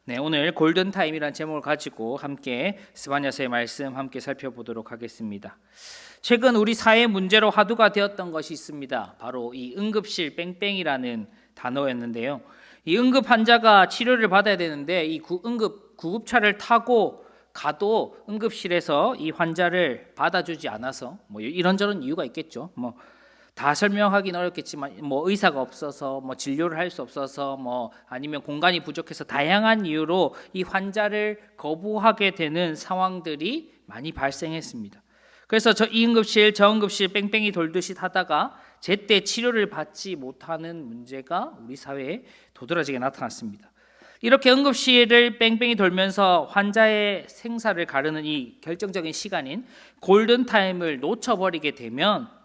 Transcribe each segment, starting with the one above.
네, 오늘 골든타임이라는 제목을 가지고 함께 스바냐서의 말씀 함께 살펴보도록 하겠습니다. 최근 우리 사회 문제로 화두가 되었던 것이 있습니다. 바로 이 응급실 뺑뺑이라는 단어였는데요. 이 응급 환자가 치료를 받아야 되는데 이 구급차를 타고 가도 응급실에서 이 환자를 받아주지 않아서 뭐 이런저런 이유가 있겠죠. 다 설명하기는 어렵겠지만 의사가 없어서 진료를 할 수 없어서 아니면 공간이 부족해서 다양한 이유로 이 환자를 거부하게 되는 상황들이 많이 발생했습니다. 그래서 이 응급실 저 응급실 뺑뺑이 돌듯이 하다가 제때 치료를 받지 못하는 문제가 우리 사회에 도드라지게 나타났습니다. 이렇게 응급실을 뺑뺑이 돌면서 환자의 생사를 가르는 이 결정적인 시간인 골든타임을 놓쳐버리게 되면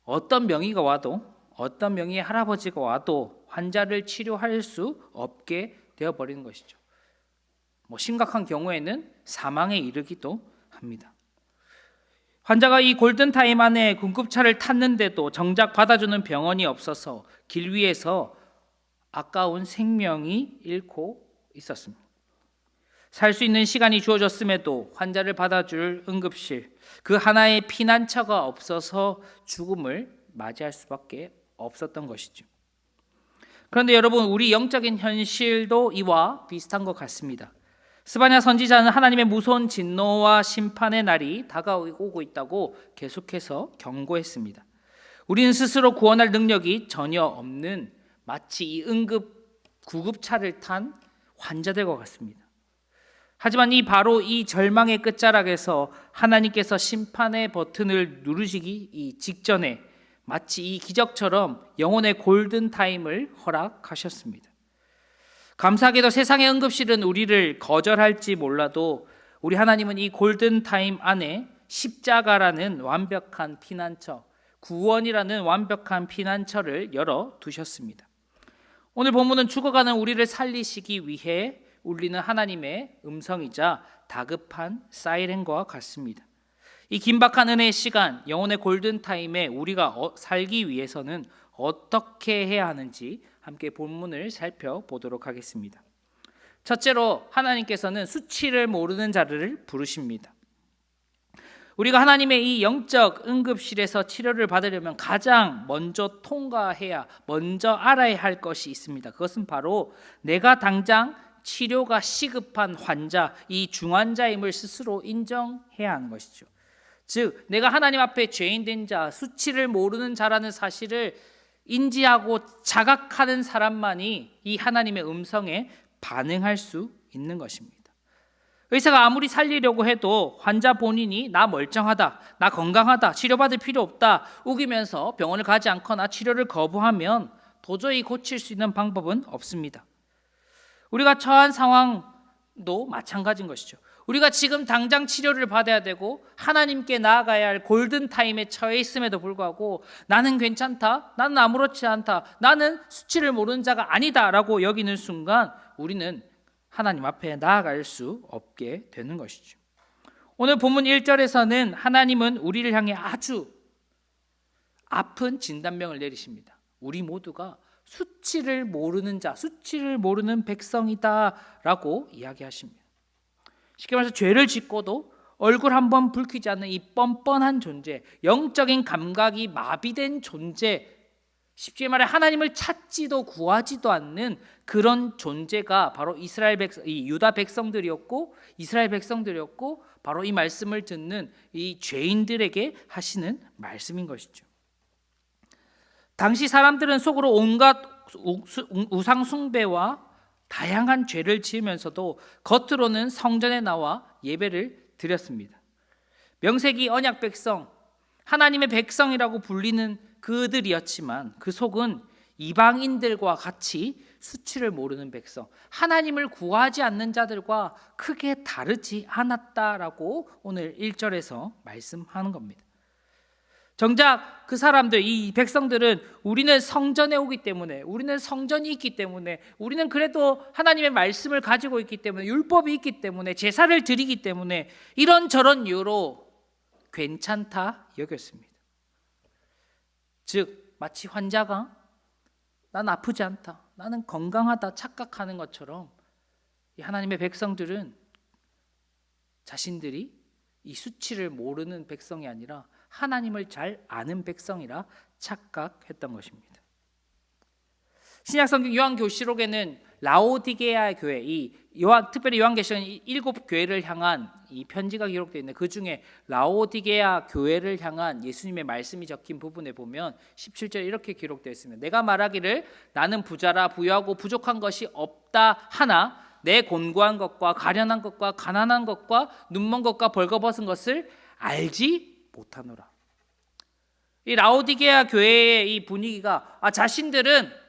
어떤 명의가 와도 어떤 명의의 할아버지가 와도 환자를 치료할 수 없게 되어버리는 것이죠. 심각한 경우에는 사망에 이르기도 합니다. 환자가 이 골든타임 안에 응급차를 탔는데도 정작 받아주는 병원이 없어서 길 위에서 아까운 생명이 잃고 있었습니다. 살 수 있는 시간이 주어졌음에도 환자를 받아줄 응급실, 그 하나의 피난처가 없어서 죽음을 맞이할 수밖에 없었던 것이죠. 그런데 여러분, 우리 영적인 현실도 이와 비슷한 것 같습니다. 스바냐 선지자는 하나님의 무서운 진노와 심판의 날이 다가오고 있다고 계속해서 경고했습니다. 우리는 스스로 구원할 능력이 전혀 없는 마치 이 구급차를 탄 환자들과 같습니다. 하지만 바로 이 절망의 끝자락에서 하나님께서 심판의 버튼을 누르시기 직전에 마치 이 기적처럼 영혼의 골든타임을 허락하셨습니다. 감사하게도 세상의 응급실은 우리를 거절할지 몰라도 우리 하나님은 이 골든타임 안에 십자가라는 완벽한 피난처, 구원이라는 완벽한 피난처를 열어두셨습니다. 오늘 본문은 죽어가는 우리를 살리시기 위해 울리는 하나님의 음성이자 다급한 사이렌과 같습니다. 이 긴박한 은혜의 시간, 영혼의 골든타임에 우리가 살기 위해서는 어떻게 해야 하는지 함께 본문을 살펴보도록 하겠습니다. 첫째로 하나님께서는 수치를 모르는 자를 부르십니다. 우리가 하나님의 이 영적 응급실에서 치료를 받으려면 가장 먼저 먼저 알아야 할 것이 있습니다. 그것은 바로 내가 당장 치료가 시급한 환자, 이 중환자임을 스스로 인정해야 하는 것이죠. 즉, 내가 하나님 앞에 죄인된 자, 수치를 모르는 자라는 사실을 인지하고 자각하는 사람만이 이 하나님의 음성에 반응할 수 있는 것입니다. 의사가 아무리 살리려고 해도 환자 본인이 나 멀쩡하다, 나 건강하다, 치료받을 필요 없다 우기면서 병원을 가지 않거나 치료를 거부하면 도저히 고칠 수 있는 방법은 없습니다. 우리가 처한 상황도 마찬가지인 것이죠. 우리가 지금 당장 치료를 받아야 되고 하나님께 나아가야 할 골든타임에 처해 있음에도 불구하고 나는 괜찮다, 나는 아무렇지 않다, 나는 수치를 모르는 자가 아니다 라고 여기는 순간 우리는 하나님 앞에 나아갈 수 없게 되는 것이죠. 오늘 본문 1절에서는 하나님은 우리를 향해 아주 아픈 진단명을 내리십니다. 우리 모두가 수치를 모르는 자, 수치를 모르는 백성이다라고 이야기하십니다. 쉽게 말해서 죄를 짓고도 얼굴 한번 붉히지 않는 이 뻔뻔한 존재, 영적인 감각이 마비된 존재, 쉽게 말해 하나님을 찾지도 구하지도 않는 그런 존재가 바로 유다 백성들이었고 이스라엘 백성들이었고 바로 이 말씀을 듣는 이 죄인들에게 하시는 말씀인 것이죠. 당시 사람들은 속으로 온갖 우상 숭배와 다양한 죄를 지으면서도 겉으로는 성전에 나와 예배를 드렸습니다. 명색이 언약 백성, 하나님의 백성이라고 불리는 그들이었지만 그 속은 이방인들과 같이 수치를 모르는 백성, 하나님을 구하지 않는 자들과 크게 다르지 않았다라고 오늘 1절에서 말씀하는 겁니다. 정작 그 사람들, 이 백성들은 우리는 성전에 오기 때문에, 우리는 성전이 있기 때문에, 우리는 그래도 하나님의 말씀을 가지고 있기 때문에, 율법이 있기 때문에, 제사를 드리기 때문에 이런저런 이유로 괜찮다 여겼습니다. 즉 마치 환자가 난 아프지 않다, 나는 건강하다 착각하는 것처럼 이 하나님의 백성들은 자신들이 이 수치를 모르는 백성이 아니라 하나님을 잘 아는 백성이라 착각했던 것입니다. 신약성경 요한계시록에는 라오디게아 교회, 특별히 요한계시록은 7교회를 향한 이 편지가 기록되어 있는데, 그 중에 라오디게아 교회를 향한 예수님의 말씀이 적힌 부분에 보면 17절에 이렇게 기록되어 있습니다. 내가 말하기를 나는 부자라 부유하고 부족한 것이 없다 하나 내 곤고한 것과 가련한 것과 가난한 것과 눈먼 것과 벌거벗은 것을 알지 못하노라. 이 라오디게아 교회의 이 분위기가 자신들은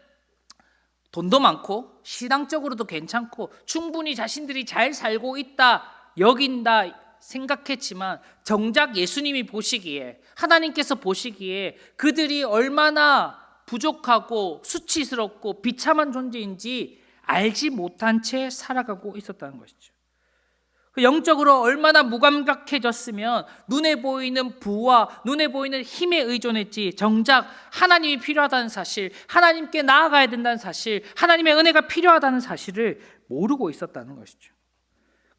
돈도 많고 신앙적으로도 괜찮고 충분히 자신들이 잘 살고 있다 여긴다 생각했지만, 정작 예수님이 보시기에, 하나님께서 보시기에 그들이 얼마나 부족하고 수치스럽고 비참한 존재인지 알지 못한 채 살아가고 있었다는 것이죠. 영적으로 얼마나 무감각해졌으면 눈에 보이는 부와 눈에 보이는 힘에 의존했지, 정작 하나님이 필요하다는 사실, 하나님께 나아가야 된다는 사실, 하나님의 은혜가 필요하다는 사실을 모르고 있었다는 것이죠.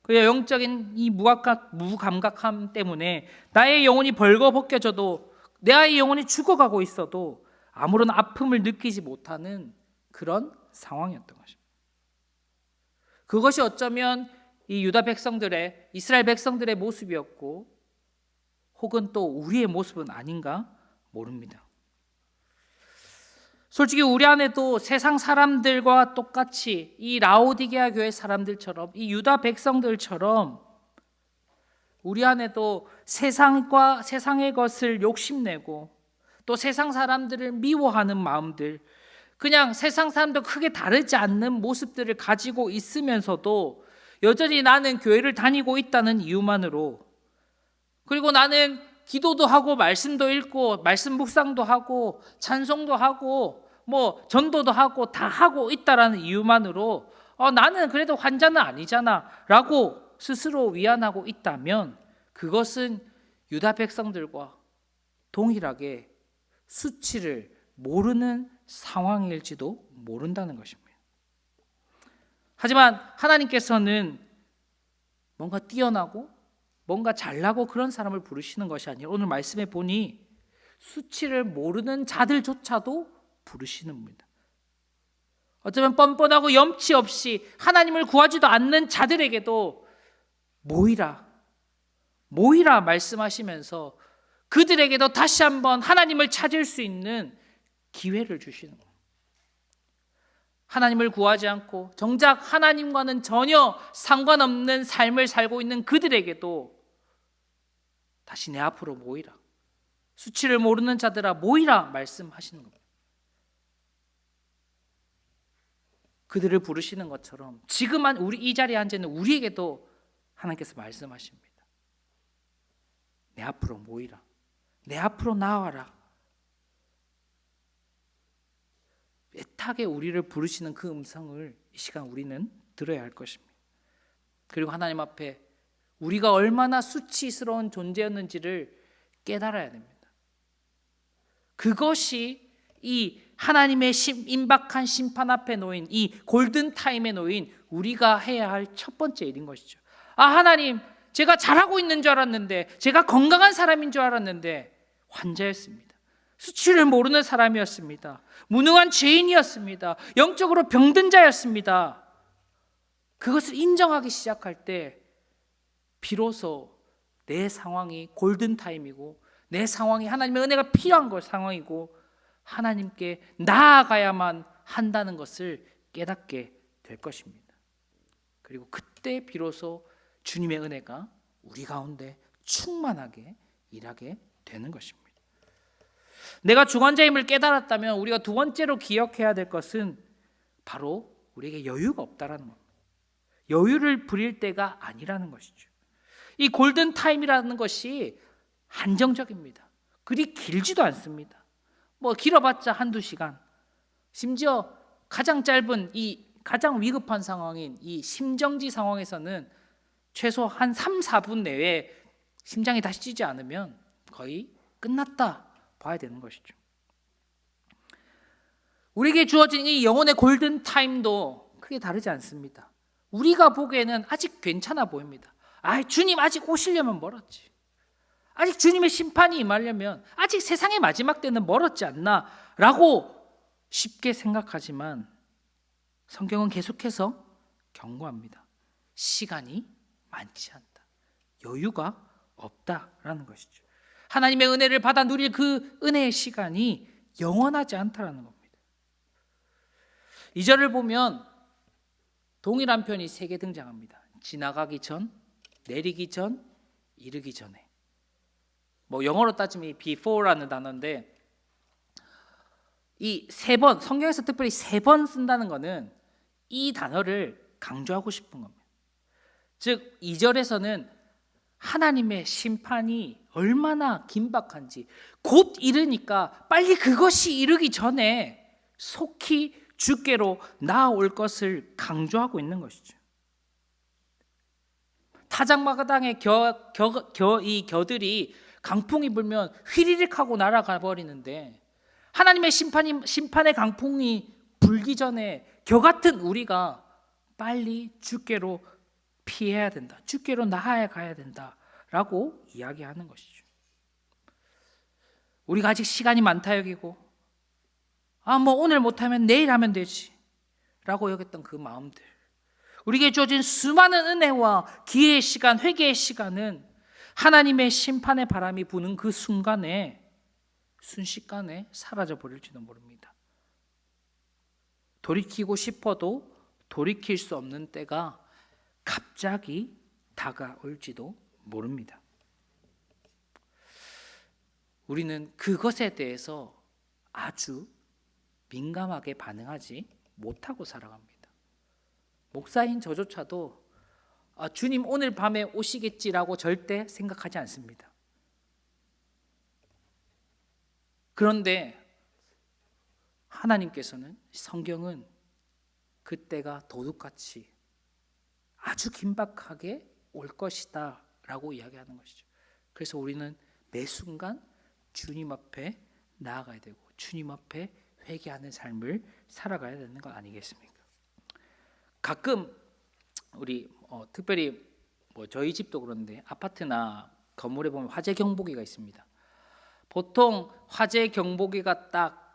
그 영적인 이 무감각함 때문에 나의 영혼이 벌거벗겨져도, 나의 영혼이 죽어가고 있어도 아무런 아픔을 느끼지 못하는 그런 상황이었던 것입니다. 그것이 어쩌면 이 유다 백성들의, 이스라엘 백성들의 모습이었고, 혹은 또 우리의 모습은 아닌가 모릅니다. 솔직히 우리 안에도 세상 사람들과 똑같이 이 라오디게아 교회 사람들처럼, 이 유다 백성들처럼 우리 안에도 세상과 세상의 것을 욕심내고 또 세상 사람들을 미워하는 마음들, 그냥 세상 사람도 크게 다르지 않는 모습들을 가지고 있으면서도 여전히 나는 교회를 다니고 있다는 이유만으로, 그리고 나는 기도도 하고 말씀도 읽고 말씀 묵상도 하고 찬송도 하고 전도도 하고 다 하고 있다라는 이유만으로 나는 그래도 환자는 아니잖아 라고 스스로 위안하고 있다면, 그것은 유다 백성들과 동일하게 수치를 모르는 상황일지도 모른다는 것입니다. 하지만 하나님께서는 뭔가 뛰어나고 뭔가 잘나고 그런 사람을 부르시는 것이 아니라, 오늘 말씀에 보니 수치를 모르는 자들조차도 부르시는 겁니다. 어쩌면 뻔뻔하고 염치 없이 하나님을 구하지도 않는 자들에게도 모이라 말씀하시면서 그들에게도 다시 한번 하나님을 찾을 수 있는 기회를 주시는 겁니다. 하나님을 구하지 않고 정작 하나님과는 전혀 상관없는 삶을 살고 있는 그들에게도 다시 내 앞으로 모이라, 수치를 모르는 자들아 모이라 말씀하시는 겁니다. 그들을 부르시는 것처럼 지금 우리 이 자리에 앉아 있는 우리에게도 하나님께서 말씀하십니다. 내 앞으로 모이라, 내 앞으로 나와라. 애타게 우리를 부르시는 그 음성을 이 시간 우리는 들어야 할 것입니다. 그리고 하나님 앞에 우리가 얼마나 수치스러운 존재였는지를 깨달아야 됩니다. 그것이 이 하나님의 임박한 심판 앞에 놓인, 이 골든타임에 놓인 우리가 해야 할 첫 번째 일인 것이죠. 하나님, 제가 잘하고 있는 줄 알았는데, 제가 건강한 사람인 줄 알았는데 환자였습니다. 수치를 모르는 사람이었습니다. 무능한 죄인이었습니다. 영적으로 병든 자였습니다. 그것을 인정하기 시작할 때 비로소 내 상황이 골든타임이고, 내 상황이 하나님의 은혜가 필요한 상황이고, 하나님께 나아가야만 한다는 것을 깨닫게 될 것입니다. 그리고 그때 비로소 주님의 은혜가 우리 가운데 충만하게 일하게 되는 것입니다. 내가 주관자임을 깨달았다면 우리가 두 번째로 기억해야 될 것은 바로 우리에게 여유가 없다라는 겁니다. 여유를 부릴 때가 아니라는 것이죠. 이 골든타임이라는 것이 한정적입니다. 그리 길지도 않습니다. 길어봤자 한두 시간. 심지어 가장 짧은 이 가장 위급한 상황인 이 심정지 상황에서는 최소 한 3, 4분 내에 심장이 다시 뛰지 않으면 거의 끝났다 봐야 되는 것이죠. 우리에게 주어진 이 영혼의 골든타임도 크게 다르지 않습니다. 우리가 보기에는 아직 괜찮아 보입니다. 주님 아직 오시려면 멀었지. 아직 주님의 심판이 임하려면 아직 세상의 마지막 때는 멀었지 않나 라고 쉽게 생각하지만 성경은 계속해서 경고합니다. 시간이 많지 않다. 여유가 없다라는 것이죠. 하나님의 은혜를 받아 누릴 그 은혜의 시간이 영원하지 않다라는 겁니다. 2절을 보면 동일한 편이 3개 등장합니다. 지나가기 전, 내리기 전, 이르기 전에. 영어로 따지면 이 before라는 단어인데 이 3번, 성경에서 특별히 3번 쓴다는 것은 이 단어를 강조하고 싶은 겁니다. 즉 2절에서는 하나님의 심판이 얼마나 긴박한지 곧 이르니까 빨리 그것이 이르기 전에 속히 주께로 나아올 것을 강조하고 있는 것이죠. 타작마당의 이 겨들이 강풍이 불면 휘리릭 하고 날아가 버리는데 하나님의 심판의 강풍이 불기 전에 겨 같은 우리가 빨리 주께로 피해야 된다. 주께로 나아가야 된다라고 이야기하는 것이죠. 우리가 아직 시간이 많다 여기고 오늘 못하면 내일 하면 되지 라고 여겼던 그 마음들, 우리에게 주어진 수많은 은혜와 기회의 시간, 회개의 시간은 하나님의 심판의 바람이 부는 그 순간에 순식간에 사라져 버릴지도 모릅니다. 돌이키고 싶어도 돌이킬 수 없는 때가 갑자기 다가올지도 모릅니다. 우리는 그것에 대해서 아주 민감하게 반응하지 못하고 살아갑니다. 목사인 저조차도 주님 오늘 밤에 오시겠지라고 절대 생각하지 않습니다. 그런데 하나님께서는, 성경은 그때가 도둑같이 아주 긴박하게 올 것이다 라고 이야기하는 것이죠. 그래서 우리는 매 순간 주님 앞에 나아가야 되고 주님 앞에 회개하는 삶을 살아가야 되는 것 아니겠습니까? 가끔 우리 특별히 저희 집도 그런데 아파트나 건물에 보면 화재 경보기가 있습니다. 보통 화재 경보기가 딱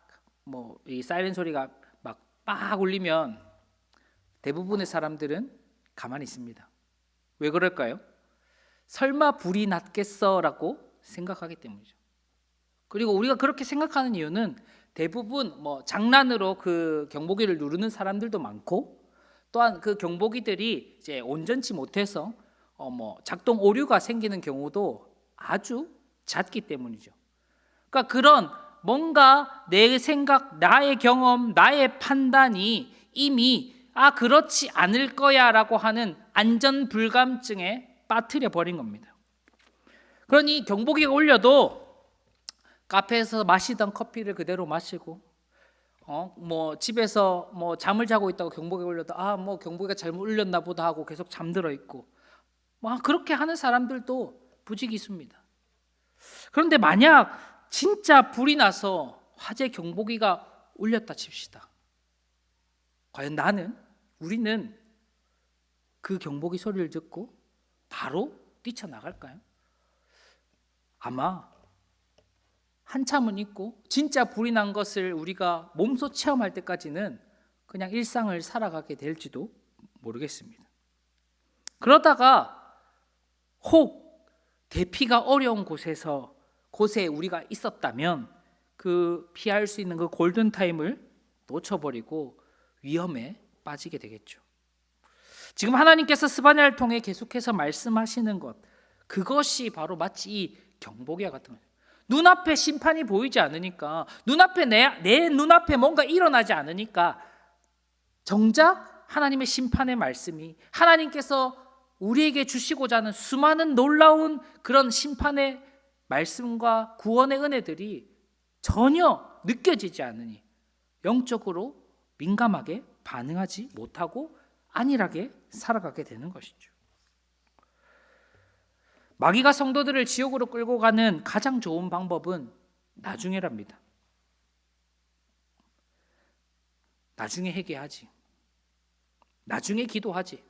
이 사이렌 소리가 막 빡 울리면 대부분의 사람들은 가만히 있습니다. 왜 그럴까요? 설마 불이 났겠어라고 생각하기 때문이죠. 그리고 우리가 그렇게 생각하는 이유는 대부분 장난으로 그 경보기를 누르는 사람들도 많고, 또한 그 경보기들이 이제 온전치 못해서 작동 오류가 생기는 경우도 아주 잦기 때문이죠. 그러니까 그런 뭔가 내 생각, 나의 경험, 나의 판단이 이미 그렇지 않을 거야라고 하는 안전 불감증에 빠뜨려 버린 겁니다. 그러니 경보기가 울려도 카페에서 마시던 커피를 그대로 마시고 집에서 잠을 자고 있다고 경보기가 울려도 경보기가 잘못 울렸나 보다 하고 계속 잠들어 있고 그렇게 하는 사람들도 부지기수입니다. 그런데 만약 진짜 불이 나서 화재 경보기가 울렸다 칩시다. 과연 우리는 그 경보기 소리를 듣고 바로 뛰쳐나갈까요? 아마 한참은 있고 진짜 불이 난 것을 우리가 몸소 체험할 때까지는 그냥 일상을 살아가게 될지도 모르겠습니다. 그러다가 혹 대피가 어려운 곳에 우리가 있었다면 그 피할 수 있는 그 골든타임을 놓쳐버리고 위험에 빠지게 되겠죠. 지금 하나님께서 스바냐를 통해 계속해서 말씀하시는 것, 그것이 바로 마치 이 경보기와 같은 거예요. 눈앞에 심판이 보이지 않으니까, 눈앞에 내 눈앞에 뭔가 일어나지 않으니까 정작 하나님의 심판의 말씀이, 하나님께서 우리에게 주시고자 하는 수많은 놀라운 그런 심판의 말씀과 구원의 은혜들이 전혀 느껴지지 않으니 영적으로 민감하게 반응하지 못하고 안일하게 살아가게 되는 것이죠. 마귀가 성도들을 지옥으로 끌고 가는 가장 좋은 방법은 나중에랍니다. 나중에 회개하지, 나중에 기도하지,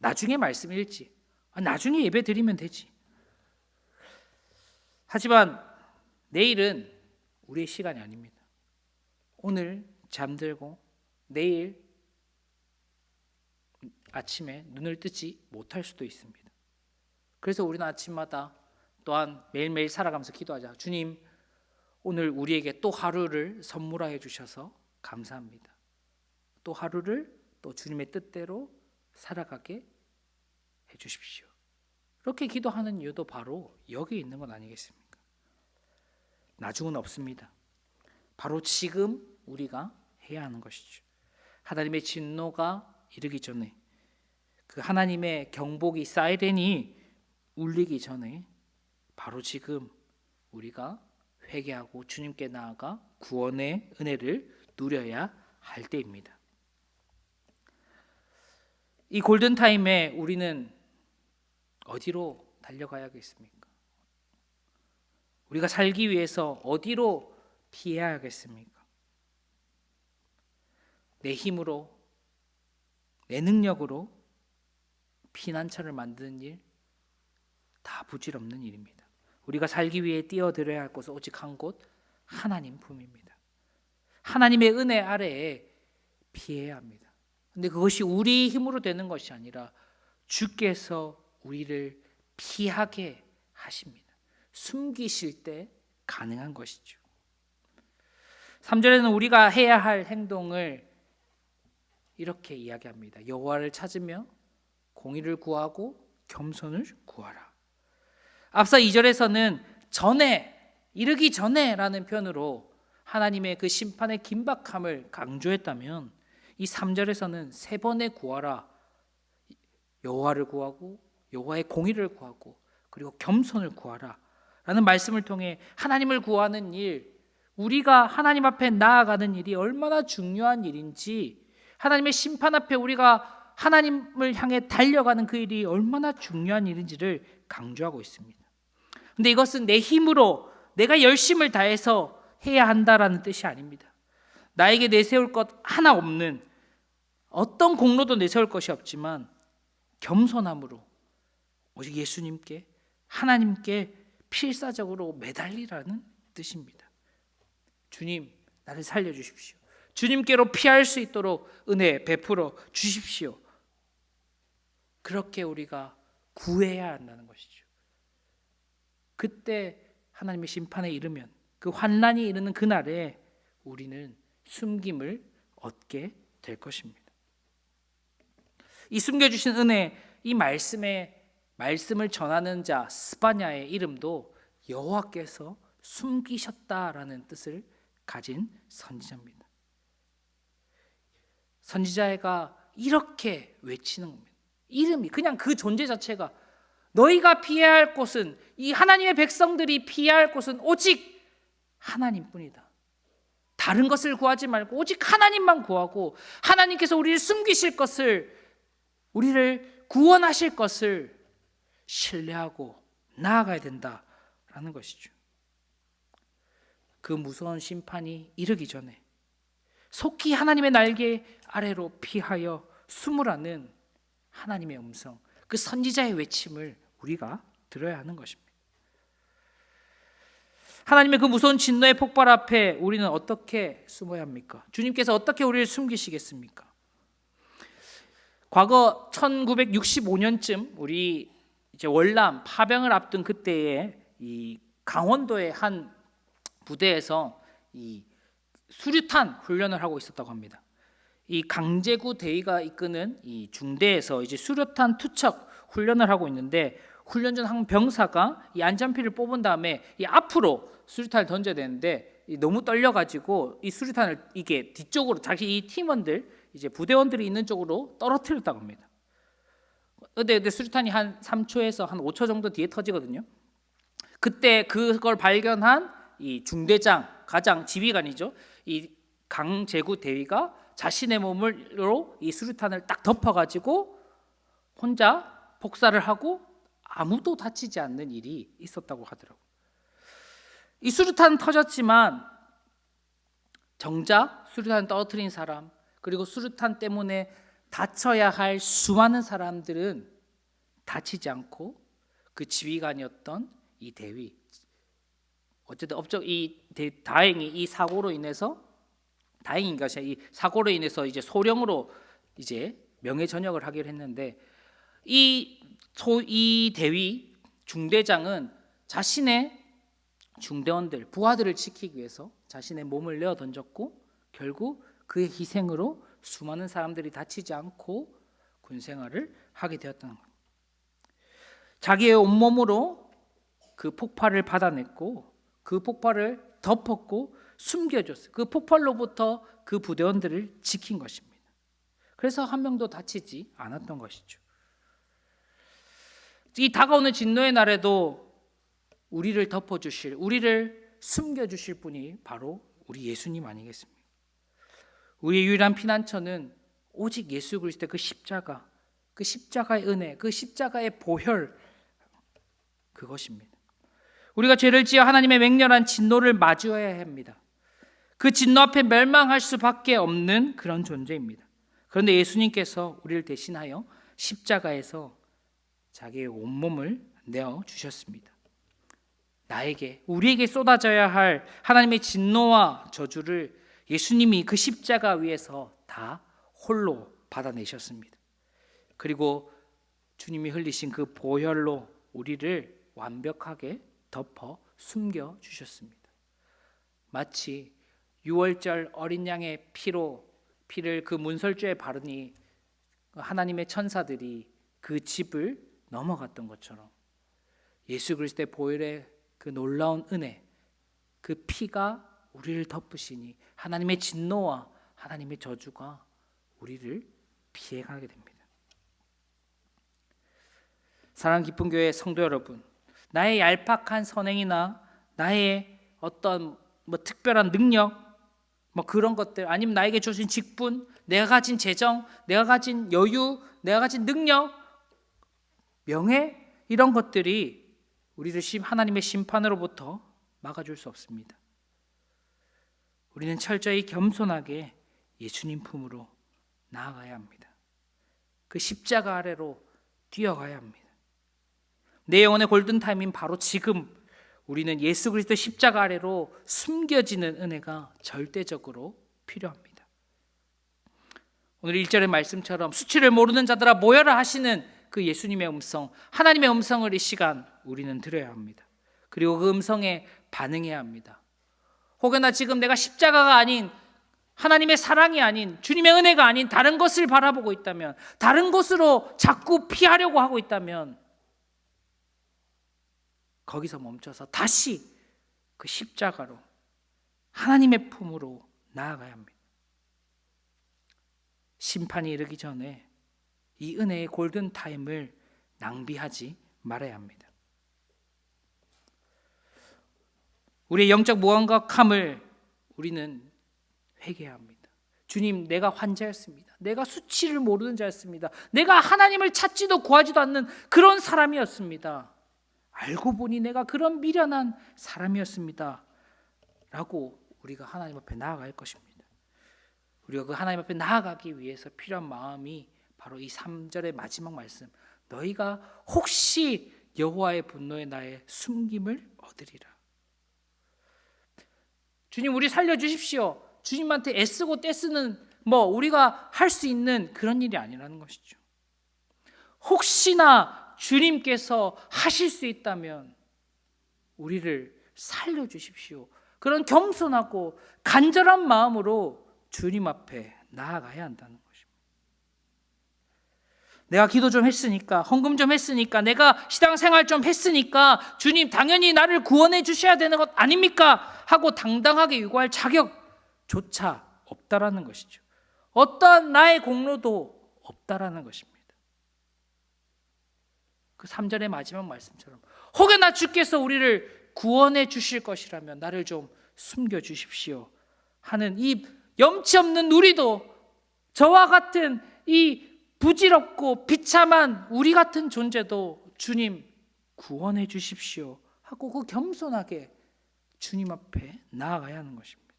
나중에 말씀 읽지. 나중에 예배 드리면 되지. 하지만 내일은 우리의 시간이 아닙니다. 오늘 잠들고 내일 아침에 눈을 뜨지 못할 수도 있습니다. 그래서 우리는 아침마다 또한 매일매일 살아가면서 기도하자. 주님, 오늘 우리에게 또 하루를 선물하여 주셔서 감사합니다. 또 하루를 또 주님의 뜻대로 살아가게 해주십시오. 이렇게 기도하는 이유도 바로 여기 있는 건 아니겠습니까? 나중은 없습니다. 바로 지금 우리가 해야 하는 것이죠. 하나님의 진노가 이르기 전에, 그 하나님의 경보기 사이렌이 울리기 전에 바로 지금 우리가 회개하고 주님께 나아가 구원의 은혜를 누려야 할 때입니다. 이 골든타임에 우리는 어디로 달려가야겠습니까? 우리가 살기 위해서 어디로 피해야겠습니까? 내 힘으로, 내 능력으로 피난처를 만드는 일, 다 부질없는 일입니다. 우리가 살기 위해 뛰어들어야 할 곳은 오직 한 곳, 하나님 품입니다. 하나님의 은혜 아래에 피해야 합니다. 근데 그것이 우리 힘으로 되는 것이 아니라 주께서 우리를 피하게 하십니다. 숨기실 때 가능한 것이죠. 3절에는 우리가 해야 할 행동을 이렇게 이야기합니다. 여호와를 찾으며 공의를 구하고 겸손을 구하라. 앞서 2절에서는 전에, 이르기 전에라는 표현으로 하나님의 그 심판의 긴박함을 강조했다면 이 3절에서는 3번의 구하라, 여호와를 구하고 여호와의 공의를 구하고 그리고 겸손을 구하라 라는 말씀을 통해 하나님을 구하는 일, 우리가 하나님 앞에 나아가는 일이 얼마나 중요한 일인지, 하나님의 심판 앞에 우리가 하나님을 향해 달려가는 그 일이 얼마나 중요한 일인지를 강조하고 있습니다. 근데 이것은 내 힘으로 내가 열심을 다해서 해야 한다라는 뜻이 아닙니다. 나에게 내세울 것 하나 없는, 어떤 공로도 내세울 것이 없지만 겸손함으로 오직 예수님께, 하나님께 필사적으로 매달리라는 뜻입니다. 주님, 나를 살려주십시오. 주님께로 피할 수 있도록 은혜 베풀어 주십시오. 그렇게 우리가 구해야 한다는 것이죠. 그때 하나님의 심판에 이르면, 그 환난이 이르는 그날에 우리는 숨김을 얻게 될 것입니다. 이 숨겨주신 은혜, 이 말씀을 전하는 자 스바냐의 이름도 여호와께서 숨기셨다라는 뜻을 가진 선지자입니다. 선지자가 이렇게 외치는 겁니다. 이름이, 그냥 그 존재 자체가, 너희가 피해야 할 곳은, 이 하나님의 백성들이 피해야 할 곳은 오직 하나님뿐이다. 다른 것을 구하지 말고 오직 하나님만 구하고, 하나님께서 우리를 숨기실 것을, 우리를 구원하실 것을 신뢰하고 나아가야 된다라는 것이죠. 그 무서운 심판이 이르기 전에 속히 하나님의 날개 아래로 피하여 숨으라는 하나님의 음성, 그 선지자의 외침을 우리가 들어야 하는 것입니다. 하나님의 그 무서운 진노의 폭발 앞에 우리는 어떻게 숨어야 합니까? 주님께서 어떻게 우리를 숨기시겠습니까? 과거 1965년쯤 우리 이제 월남 파병을 앞둔 그때에 이 강원도의 한 부대에서 이 수류탄 훈련을 하고 있었다고 합니다. 이 강제구 대위가 이끄는 이 중대에서 이제 수류탄 투척 훈련을 하고 있는데, 훈련전 한 병사가 이 안전피를 뽑은 다음에 이 앞으로 수류탄을 던져야 되는데 너무 떨려가지고 이 수류탄을 이게 뒤쪽으로, 자기 이 팀원들, 이제 부대원들이 있는 쪽으로 떨어뜨렸다고 합니다. 근데 수류탄이 한 3초에서 한 5초 정도 뒤에 터지거든요. 그때 그걸 발견한 이 중대장, 가장 지휘관이죠, 이 강제구 대위가 자신의 몸으로 이 수류탄을 딱 덮어가지고 혼자 복사를 하고 아무도 다치지 않는 일이 있었다고 하더라고요. 이 수류탄은 터졌지만 정작 수류탄 떨어뜨린 사람, 그리고 수류탄 때문에 다쳐야 할 수많은 사람들은 다치지 않고 그 지휘관이었던 이 대위, 어쨌든 다행히 이 사고로 인해서, 다행인 것이 이 사고로 인해서 이제 소령으로 이제 명예전역을 하기로 했는데, 이 대위 중대장은 자신의 중대원들, 부하들을 지키기 위해서 자신의 몸을 내어 던졌고, 결국 그의 희생으로 수많은 사람들이 다치지 않고 군생활을 하게 되었던 겁니다. 자기의 온몸으로 그 폭발을 받아냈고, 그 폭발을 덮었고 숨겨줬어요. 그 폭발로부터 그 부대원들을 지킨 것입니다. 그래서 한 명도 다치지 않았던 것이죠. 이 다가오는 진노의 날에도 우리를 덮어주실, 우리를 숨겨주실 분이 바로 우리 예수님 아니겠습니까? 우리의 유일한 피난처는 오직 예수 그리스도의 그 십자가, 그 십자가의 은혜, 그 십자가의 보혈, 그것입니다. 우리가 죄를 지어 하나님의 맹렬한 진노를 마주해야 합니다. 그 진노 앞에 멸망할 수밖에 없는 그런 존재입니다. 그런데 예수님께서 우리를 대신하여 십자가에서 자기의 온몸을 내어주셨습니다. 우리에게 쏟아져야 할 하나님의 진노와 저주를 예수님이 그 십자가 위에서 다 홀로 받아내셨습니다. 그리고 주님이 흘리신 그 보혈로 우리를 완벽하게 덮어 숨겨주셨습니다. 마치 6월절 어린 양의 피를 그 문설주에 바르니 하나님의 천사들이 그 집을 넘어갔던 것처럼, 예수 그리스도의 보혈의 그 놀라운 은혜, 그 피가 우리를 덮으시니 하나님의 진노와 하나님의 저주가 우리를 피해가게 됩니다. 사랑 깊은 교회 성도 여러분, 나의 얄팍한 선행이나 나의 어떤 특별한 능력, 그런 것들, 아니면 나에게 주신 직분, 내가 가진 재정, 내가 가진 여유, 내가 가진 능력, 명예, 이런 것들이 우리를 하나님의 심판으로부터 막아줄 수 없습니다. 우리는 철저히 겸손하게 예수님 품으로 나아가야 합니다. 그 십자가 아래로 뛰어가야 합니다. 내 영혼의 골든타임인 바로 지금 우리는 예수 그리스도 십자가 아래로 숨겨지는 은혜가 절대적으로 필요합니다. 오늘 1절의 말씀처럼 수치를 모르는 자들아 모여라 하시는 그 예수님의 음성, 하나님의 음성을 이 시간 우리는 들어야 합니다. 그리고 그 음성에 반응해야 합니다. 혹여나 지금 내가 십자가가 아닌, 하나님의 사랑이 아닌, 주님의 은혜가 아닌 다른 것을 바라보고 있다면, 다른 것으로 자꾸 피하려고 하고 있다면 거기서 멈춰서 다시 그 십자가로, 하나님의 품으로 나아가야 합니다. 심판이 이르기 전에 이 은혜의 골든타임을 낭비하지 말아야 합니다. 우리의 영적 무감각함을 우리는 회개해야 합니다. 주님, 내가 환자였습니다. 내가 수치를 모르는 자였습니다. 내가 하나님을 찾지도 구하지도 않는 그런 사람이었습니다. 알고 보니 내가 그런 미련한 사람이었습니다. 라고 우리가 하나님 앞에 나아갈 것입니다. 우리가 그 하나님 앞에 나아가기 위해서 필요한 마음이 바로 이 3절의 마지막 말씀, 너희가 혹시 여호와의 분노의 날에 숨김을 얻으리라. 주님, 우리 살려주십시오. 주님한테 애쓰고 떼쓰는 우리가 할 수 있는 그런 일이 아니라는 것이죠. 혹시나 주님께서 하실 수 있다면 우리를 살려주십시오. 그런 겸손하고 간절한 마음으로 주님 앞에 나아가야 한다는 것입니다. 내가 기도 좀 했으니까, 헌금 좀 했으니까, 내가 신앙생활 좀 했으니까 주님 당연히 나를 구원해 주셔야 되는 것 아닙니까? 하고 당당하게 요구할 자격조차 없다라는 것이죠. 어떠한 나의 공로도 없다라는 것입니다. 그 3절의 마지막 말씀처럼 혹여나 주께서 우리를 구원해 주실 것이라면 나를 좀 숨겨 주십시오 하는 이 염치 없는 우리도, 저와 같은 이 부질없고 비참한 우리 같은 존재도 주님 구원해 주십시오 하고 그 겸손하게 주님 앞에 나아가야 하는 것입니다.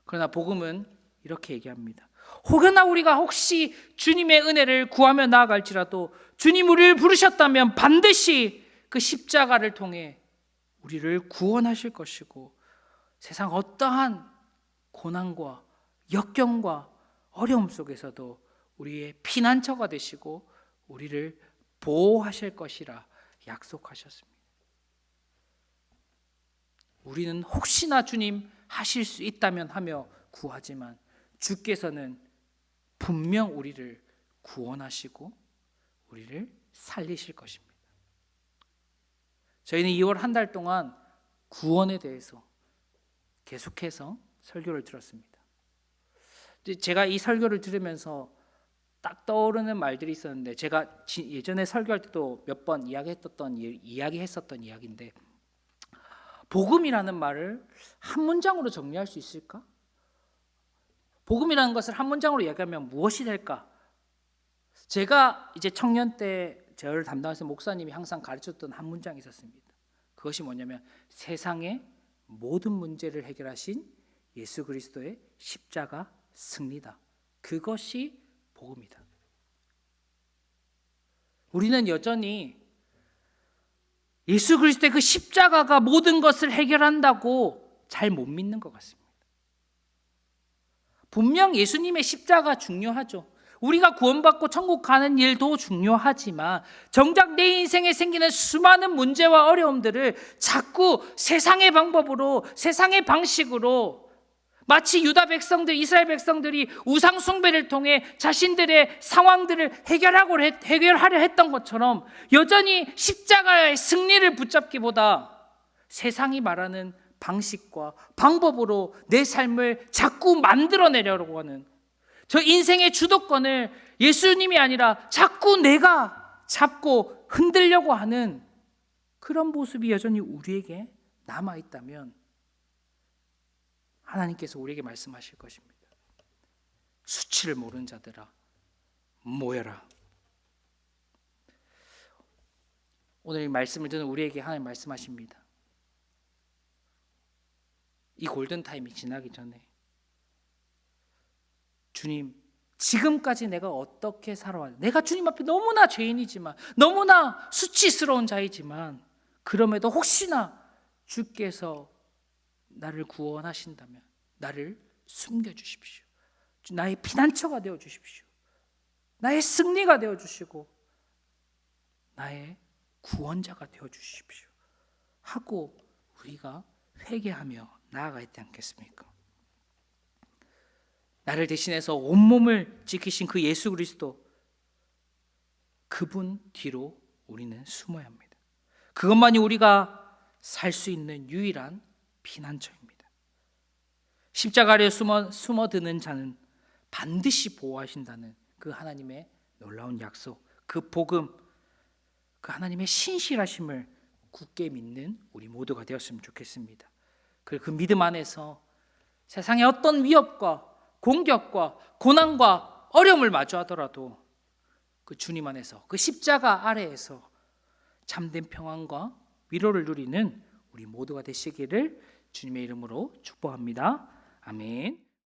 그러나 복음은 이렇게 얘기합니다. 혹여나 우리가 혹시 주님의 은혜를 구하며 나아갈지라도 주님 우리를 부르셨다면 반드시 그 십자가를 통해 우리를 구원하실 것이고 세상 어떠한 고난과 역경과 어려움 속에서도 우리의 피난처가 되시고 우리를 보호하실 것이라 약속하셨습니다. 우리는 혹시나 주님 하실 수 있다면 하며 구하지만 주께서는 분명 우리를 구원하시고 우리를 살리실 것입니다. 저희는 2월 한 달 동안 구원에 대해서 계속해서 설교를 들었습니다. 제가 이 설교를 들으면서 딱 떠오르는 말들이 있었는데 제가 예전에 설교할 때도 몇 번 이야기했었던 이야기인데 복음이라는 말을 한 문장으로 정리할 수 있을까? 복음이라는 것을 한 문장으로 이야기하면 무엇이 될까? 제가 이제 청년 때 저를 담당하신 목사님이 항상 가르쳤던 한 문장이 있었습니다. 그것이 뭐냐면 세상의 모든 문제를 해결하신 예수 그리스도의 십자가 승리다. 그것이 복음이다. 우리는 여전히 예수 그리스도의 그 십자가가 모든 것을 해결한다고 잘 못 믿는 것 같습니다. 분명 예수님의 십자가 중요하죠. 우리가 구원받고 천국 가는 일도 중요하지만 정작 내 인생에 생기는 수많은 문제와 어려움들을 자꾸 세상의 방법으로, 세상의 방식으로 마치 유다 백성들, 이스라엘 백성들이 우상 숭배를 통해 자신들의 상황들을 해결하려 했던 것처럼 여전히 십자가의 승리를 붙잡기보다 세상이 말하는 방식과 방법으로 내 삶을 자꾸 만들어내려고 하는, 저 인생의 주도권을 예수님이 아니라 자꾸 내가 잡고 흔들려고 하는 그런 모습이 여전히 우리에게 남아있다면 하나님께서 우리에게 말씀하실 것입니다. 수치를 모르는 자들아 모여라. 오늘 이 말씀을 듣는 우리에게 하나님 말씀하십니다. 이 골든타임이 지나기 전에 주님, 지금까지 내가 어떻게 살아왔는지, 내가 주님 앞에 너무나 죄인이지만, 너무나 수치스러운 자이지만, 그럼에도 혹시나 주께서 나를 구원하신다면 나를 숨겨주십시오. 나의 피난처가 되어주십시오. 나의 승리가 되어주시고 나의 구원자가 되어주십시오 하고 우리가 회개하며 나아가야 되지 않겠습니까? 나를 대신해서 온몸을 지키신 그 예수 그리스도, 그분 뒤로 우리는 숨어야 합니다. 그것만이 우리가 살 수 있는 유일한 피난처입니다. 십자가 아래 숨어드는 자는 반드시 보호하신다는 그 하나님의 놀라운 약속, 그 복음, 그 하나님의 신실하심을 굳게 믿는 우리 모두가 되었으면 좋겠습니다. 그리고 그 믿음 안에서 세상의 어떤 위협과 공격과 고난과 어려움을 마주하더라도 그 주님 안에서, 그 십자가 아래에서 참된 평안과 위로를 누리는 우리 모두가 되시기를 주님의 이름으로 축복합니다. 아멘.